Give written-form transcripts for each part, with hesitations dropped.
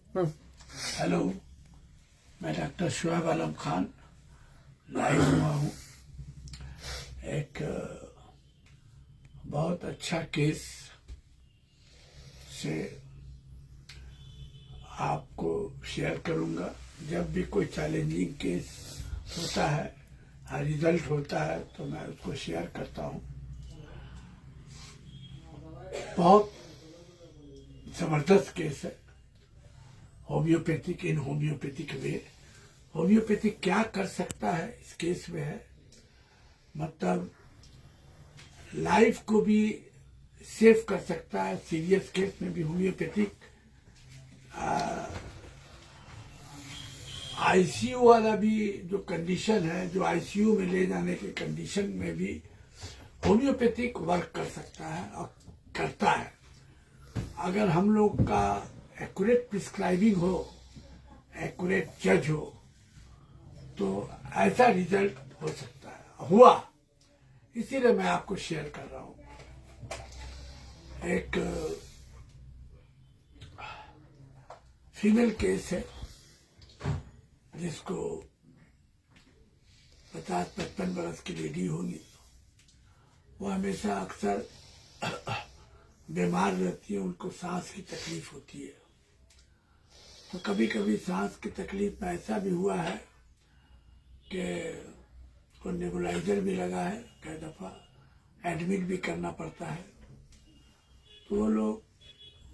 Hello, मैं doctor Shoaib आलम Khan live हुआ हूँ। एक बहुत अच्छा केस से आपको शेयर करूँगा। जब भी कोई चैलेंजिंग केस होता है, रिजल्ट होता है, तो मैं उसको शेयर करता हूँ। बहुत ज़बरदस्त केस है। होम्योपैथिक इन होम्योपैथिक वे। होम्योपैथिक क्या कर सकता है इस केस में है, मतलब लाइफ को भी सेव कर सकता है। सीरियस केस में भी होम्योपैथिक आईसीयू वाला भी जो कंडीशन है, जो आईसीयू में ले जाने के कंडीशन में भी होम्योपैथिक वर्क कर सकता है और करता है। अगर हम लोग का एक्यूरेट प्रिस्क्राइबिंग हो, एक्यूरेट जज हो, तो ऐसा रिजल्ट हो सकता है, हुआ। इसीलिए मैं आपको शेयर कर रहा हूं। एक फीमेल केस है जिसको 50-55 बरस की लेडी होगी। वो हमेशा अक्सर बीमार रहती है, उनको सांस की तकलीफ होती है। तो कभी कभी सांस की तकलीफ में ऐसा भी हुआ है कि उसको नेबुलाइजर भी लगा है, कई दफ़ा एडमिट भी करना पड़ता है। तो वो लोग,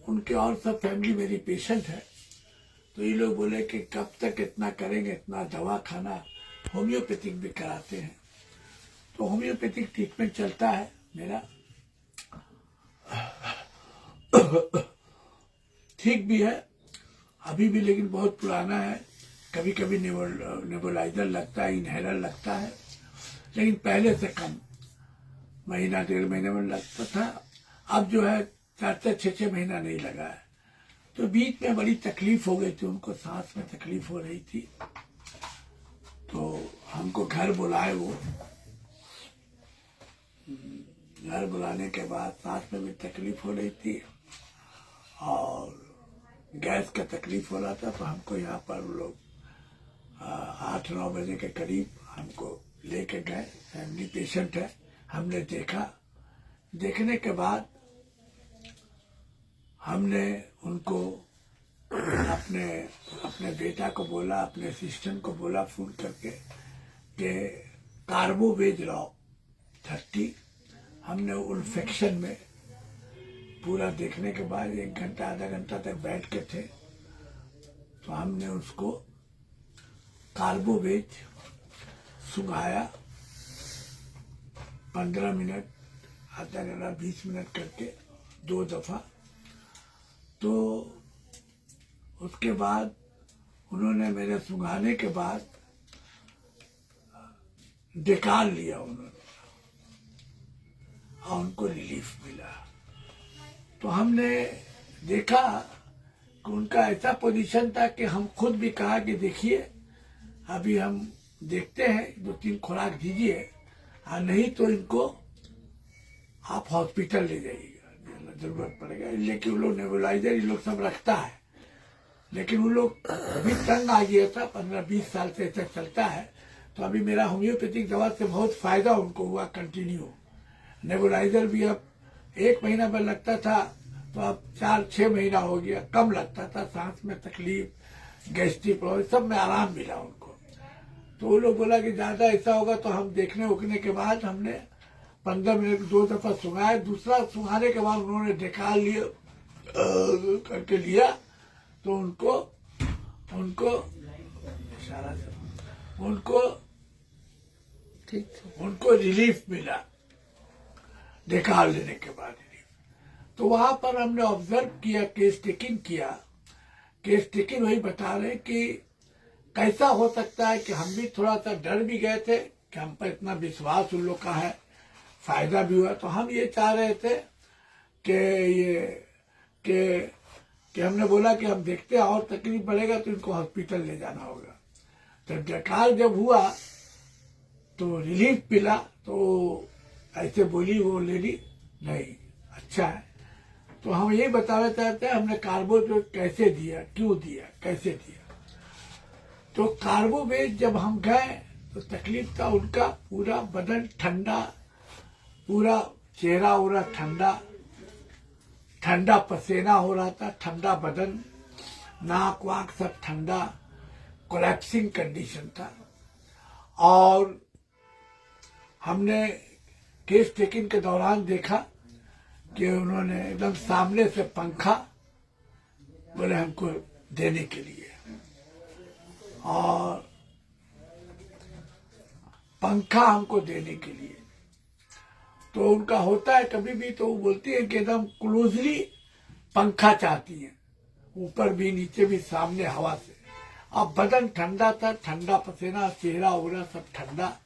उनके और सब फैमिली मेरी पेशेंट है, तो ये लोग बोले कि कब तक इतना करेंगे, इतना दवा खाना, होम्योपैथिक भी कराते हैं। तो होम्योपैथिक ट्रीटमेंट चलता है मेरा, ठीक भी है अभी भी, लेकिन बहुत पुराना है। कभी कभी नेबुलाइजर लगता है, इनहेलर लगता है, लेकिन पहले से कम, महीना 1.5 महीने में लगता था। अब जो है 4-4, 6-6 महीना नहीं लगा है। तो बीच में बड़ी तकलीफ हो गई थी, उनको सांस में तकलीफ हो रही थी, तो हमको घर बुलाए। वो घर बुलाने के बाद सांस में भी तकलीफ हो रही थी और गैस का तकलीफ हो रहा था। तो हमको यहाँ पर लोग 8-9 बजे के करीब हमको लेके गए। फैमिली पेशेंट है, हमने देखा। देखने के बाद हमने उनको अपने बेटा को बोला, अपने असिस्टेंट को बोला फोन करके कि कार्बोवेज लाओ 30। हमने इन्फेक्शन में पूरा देखने के बाद 1 घंटा आधा घंटा तक बैठ के थे। तो हमने उसको कार्बोवेज सुंघाया 15 मिनट, आधा घंटा, 20 मिनट करके 2 दफा। तो उसके बाद उन्होंने मेरे सुंघाने के बाद डेकाल लिया उन्होंने और उनको रिलीफ मिला। तो हमने देखा कि उनका ऐसा पोजीशन था कि हम खुद भी कहा कि देखिए अभी हम देखते हैं, 2-3 खुराक दीजिए, नहीं तो इनको आप हॉस्पिटल ले जाइएगा, जरूरत पड़ेगा। लेकिन वो लोग नेबुलाइजर ये लोग सब रखता है, लेकिन वो लोग अभी तंग आ गया था। 15-20 साल से ऐसा चलता है। तो अभी मेरा होम्योपैथिक दवा से बहुत फायदा उनको हुआ कंटिन्यू। नेबुलाइजर भी अब 1 महीना में लगता था, तो अब 4-6 महीना हो गया। कम लगता था, सांस में तकलीफ, गैस्ट्रिक प्रॉब्लम, सब में आराम मिला उनको। तो वो लोग बोला कि ज्यादा ऐसा होगा तो हम देखने उकने के बाद हमने 15 मिनट 2 दफा सुंघाया। दूसरा सुंघाने के बाद उन्होंने डेकाल लिया करके लिया, तो उनको रिलीफ मिला डेकाल लेने के बाद रिलीफ। तो वहां पर हमने ऑब्जर्व किया, केस टेकिंग किया। केस टेकिंग वही बता रहे कि कैसा हो सकता है कि हम भी थोड़ा सा डर भी गए थे कि हम पर इतना विश्वास उन लोग का है, फायदा भी हुआ। तो हम ये चाह रहे थे कि हमने बोला कि हम देखते हैं और तकलीफ बढ़ेगा तो इनको हॉस्पिटल ले जाना होगा। तो डेकाल जब हुआ तो रिलीफ मिला। तो ऐसे बोली वो लेडी, नहीं अच्छा है। तो हम यही बताना चाहते हैं हमने कार्बोवेज कैसे दिया, क्यों दिया, कैसे दिया। तो कार्बोवेज जब हम गए तो तकलीफ था, उनका पूरा बदन ठंडा, पूरा चेहरा पूरा ठंडा, ठंडा पसीना हो रहा था, ठंडा बदन, नाक वाक सब ठंडा, कोलैप्सिंग कंडीशन था। और हमने केस टेकिंग के दौरान देखा कि उन्होंने एकदम सामने से पंखा बोले हमको देने के लिए, और पंखा हमको देने के लिए। तो उनका होता है कभी भी, तो वो बोलती है कि एकदम क्लोजली पंखा चाहती है, ऊपर भी नीचे भी, सामने हवा से। अब बदन ठंडा था, ठंडा पसीना, चेहरा उरा सब ठंडा।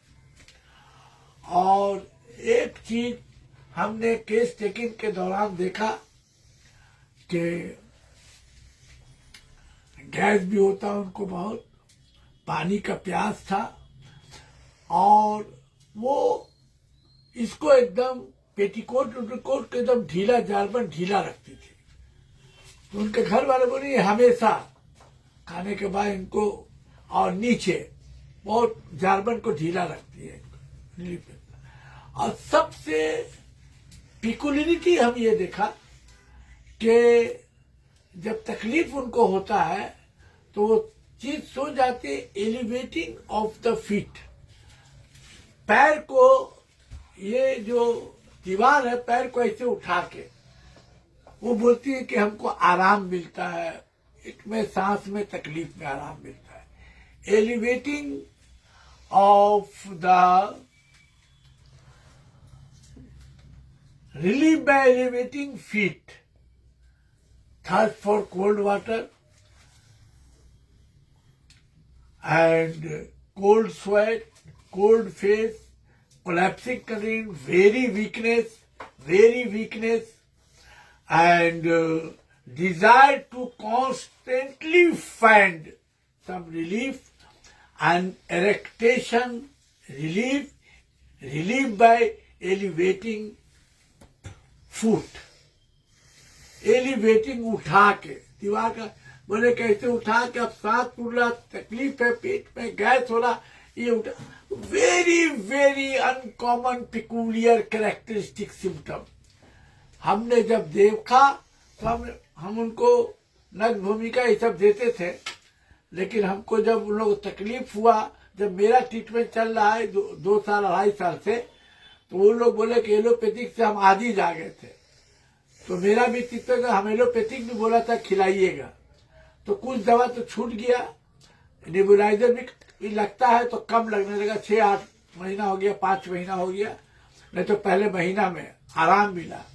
और एक चीज हमने केस टेकिंग के दौरान देखा कि गैस भी होता उनको बहुत, पानी का प्यास था, और वो इसको एकदम पेटीकोट उटीकोट के एकदम ढीला, जारबन ढीला रखती थी। तो उनके घर वाले बोले हमेशा खाने के बाद इनको, और नीचे बहुत जारबन को ढीला रखती है। और सबसे पिकुलिरिटी हम ये देखा कि जब तकलीफ उनको होता है तो वो चीज सो जाती है, एलिवेटिंग ऑफ द फीट, पैर को, ये जो दीवार है पैर को ऐसे उठा के, वो बोलती है कि हमको आराम मिलता है, इसमें सांस में तकलीफ में आराम मिलता है। Elevating of the relief by elevating feet, thirst for cold water and cold sweat, cold face, collapsing condition, very weakness, and desire to constantly find some relief, and erectation, relief by elevating foot, elevating, उठा के दीवार का, बोले कैसे उठा के, अब सांस फूल रहा, तकलीफ है, पेट में गैस हो रहा, ये उठा। Very uncommon peculiar characteristic symptom. हमने जब देखा तो हम उनको नग्न भूमिका ये सब देते थे, लेकिन हमको जब उन लोग तकलीफ हुआ, जब मेरा ट्रीटमेंट चल रहा है 2 साल 2.5 साल से, तो वो लोग बोले कि एलोपैथिक से हम आदी जा गए थे। तो मेरा भी ट्रीटमेंट, हम एलोपैथिक भी बोला था खिलाइएगा, तो कुछ दवा तो छूट गया, नेबुलाइजर भी लगता है तो कम लगने लगा, 6-8 महीना हो गया, 5 महीना हो गया, नहीं तो पहले महीना में आराम मिला।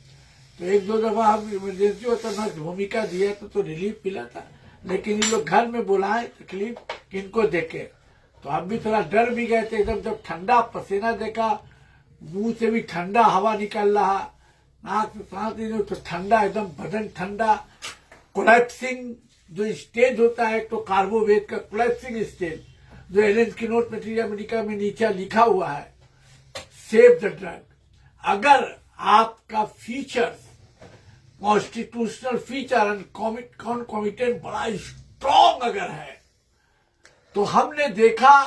तो 1-2 दफा हम इमरजेंसी होता ना भूमिका दिया तो रिलीफ मिला था। लेकिन ये लोग घर में बुलाए तकलीफ किनको देखे, तो हम भी थोड़ा डर भी गए थे एकदम। जब ठंडा पसीना देखा, मुंह से भी ठंडा हवा निकल रहा, नाक से सांस नहीं, तो ठंडा एकदम, बदन ठंडा, कोलैप्सिंग जो स्टेज होता है, तो कार्बोवेज का कोलैप्सिंग स्टेज, जो एलेन की नोट मटेरियल अमेरिका में नीचे लिखा हुआ है, सेव द ड्रग। अगर आपका features, constitutional feature and concomitant बड़ा स्ट्रॉन्ग अगर है, तो हमने देखा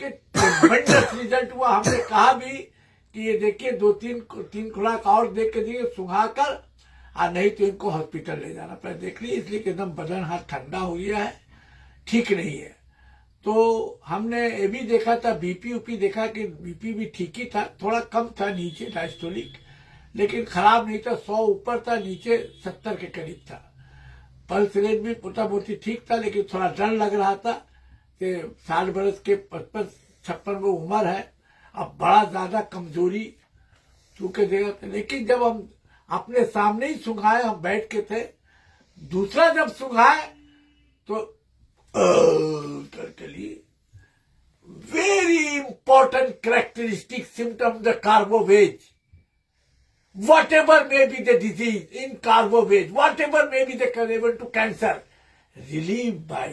कि ट्रेमेंडस रिजल्ट हुआ। हमने कहा भी कि ये देखिए 2-3 खुराक और देख के दिए सुंघा कर, और नहीं तो इनको हॉस्पिटल ले जाना पड़े। देख ली, इसलिए कि एकदम बदन हाथ ठंडा हो गया है, ठीक नहीं है। तो हमने ये भी देखा था, बीपी उपी देखा कि बीपी भी ठीक ही था, थोड़ा कम था नीचे डायस्टोलिक, लेकिन खराब नहीं था, 100 ऊपर था, नीचे 70 के करीब था। पल्स रेट भी मोटा मोटी ठीक था, लेकिन थोड़ा डर लग रहा था कि 60 बरस के 55-56 में उम्र है, अब बड़ा ज्यादा कमजोरी चूके देगा। लेकिन जब हम अपने सामने ही सुंघाए, हम बैठ के थे, दूसरा जब सुंघाए तो करके लिए very important characteristic symptom the carbo veg, whatever may be the disease in carboveज, whatever may be the cause to cancer, relieved by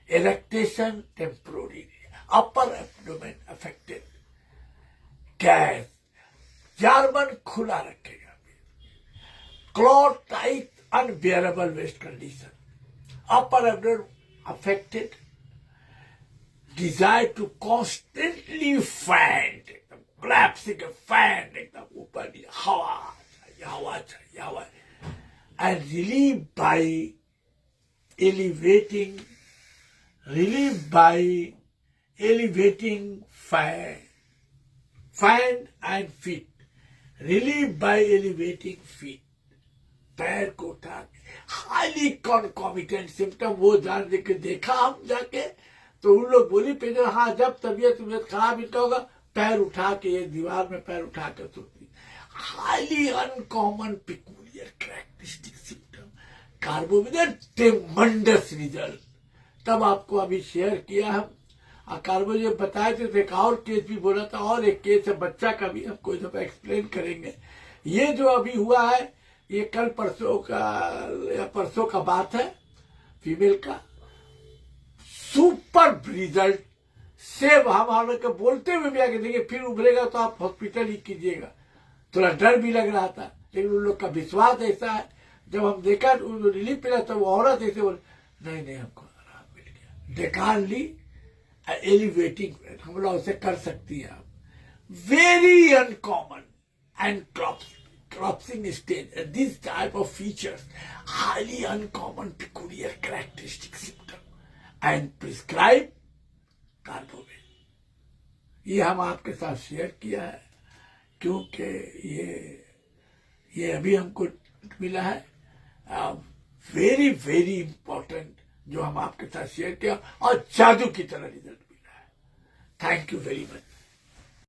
erectation temporary, upper abdomen affected, gas, जार्मन खुला रखेगा, clot tight, unbearable waist condition, upper abdomen affected, desire to constantly fan, collapsing a fan, ऊपर हवा चाहिए, and relieved by elevating fan and feet, relieved by elevating feet, पैर को उठा के, हाईली कॉन्कॉमिटेंट सिम्टम, वो जान दे के देखा हम जाके, तो उन लोग बोली पेशेंट, हाँ जब तबीयत खराब इनका होगा पैर उठा के, ये दीवार में पैर उठा के सोती, highly uncommon peculiar characteristic symptom, कार्बोविजन ट्रेमेंडस रिजल्ट। तब आपको अभी शेयर किया हम, कार्बोविजन बताए थे, एक और केस भी बोला था, और एक केस है बच्चा का भी, हम कोई दफा एक्सप्लेन करेंगे। ये जो अभी हुआ है, ये कल परसों का बात है, फीमेल का, सुपर रिजल्ट। सेव हम लोग बोलते हुए भी आगे देखिए, फिर उभरेगा तो आप हॉस्पिटल ही कीजिएगा। थोड़ा डर भी लग रहा था, लेकिन उन लोग का विश्वास ऐसा है, जब हम देखा रिलीफ मिला तो वो औरत ऐसे बोले, नहीं हमको आराम मिल गया, डेकान ली, एलिवेटिंग, हम लोग उसे कर सकती है आप। Very uncommon and collapsing stage, this type of features, highly uncommon peculiar characteristic symptom, and prescribe कार्बोविल। ये हम आपके साथ शेयर किया है, क्योंकि ये अभी हमको मिला है, वेरी वेरी इंपॉर्टेंट, जो हम आपके साथ शेयर किया, और जादू की तरह रिजल्ट मिला है। Thank you very much.